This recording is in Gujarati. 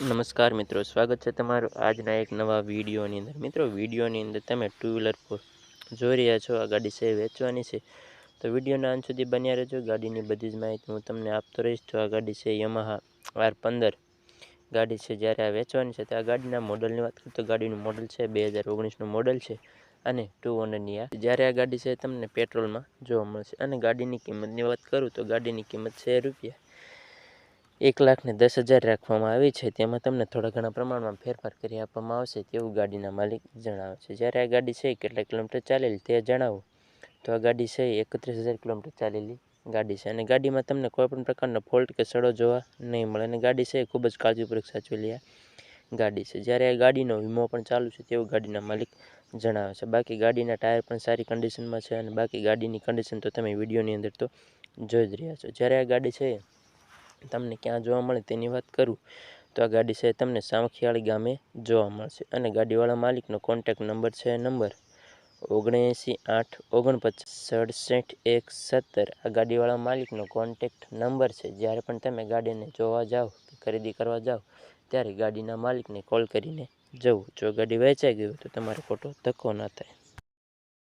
નમસ્કાર મિત્રો, સ્વાગત છે તમારું આજના એક નવા વિડીયોની અંદર. મિત્રો, વિડીયોની અંદર તમે ટુ વ્હીલર જોઈ રહ્યા છો. આ ગાડી છે વેચવાની છે, તો વિડીયોના અંત સુધી બન્યા રહેજો. ગાડીની બધી જ માહિતી હું તમને આપતો રહીશ. તો આ ગાડી છે યામાહા R15 ગાડી છે. જ્યારે આ વેચવાની છે તો આ ગાડીના મોડલની વાત કરું તો ગાડીનું મોડલ છે 2019નું મોડલ છે અને 2 ઓનરની આ. જ્યારે આ ગાડી છે તમને પેટ્રોલમાં જોવા મળશે. અને ગાડીની કિંમતની વાત કરું તો ગાડીની કિંમત છે રૂપિયા 1,10,000 રાખવામાં આવી છે. તેમાં તમને થોડા ઘણા પ્રમાણમાં ફેરફાર કરી આપવામાં આવશે તેવું ગાડીના માલિક જણાવે છે. જ્યારે આ ગાડી છે કેટલા કિલોમીટર ચાલેલી તે જણાવો તો આ ગાડી છે 31,000 કિલોમીટર ચાલેલી ગાડી છે. અને ગાડીમાં તમને કોઈ પણ પ્રકારનો ફોલ્ટ કે સડો જોવા નહીં મળે. અને ગાડી છે ખૂબ જ કાળજીપૂર્વક સાચવેલી આ ગાડી છે. જ્યારે આ ગાડીનો વીમો પણ ચાલુ છે તેવું ગાડીના માલિક જણાવે છે. બાકી ગાડીના ટાયર પણ સારી કન્ડિશનમાં છે. અને બાકી ગાડીની કન્ડિશન તો તમે વિડીયોની અંદર તો જોઈ જ રહ્યા છો. જ્યારે આ ગાડી છે તમને ક્યાં જોવા મળે તેની વાત કરું તો આ ગાડી છે તમને સામખિયાળી ગામે જોવા મળશે. અને ગાડીવાળા માલિકનો કોન્ટેક્ટ નંબર છે નંબર 79 849 67 117. આ ગાડીવાળા માલિકનો કોન્ટેક્ટ નંબર છે. જ્યારે પણ તમે ગાડીને જોવા જાઓ કે ખરીદી કરવા જાઓ ત્યારે ગાડીના માલિકને કોલ કરીને જવું. જો ગાડી વેચાઈ ગઈ હોય તો તમારો ખોટો ધક્કો ન થાય.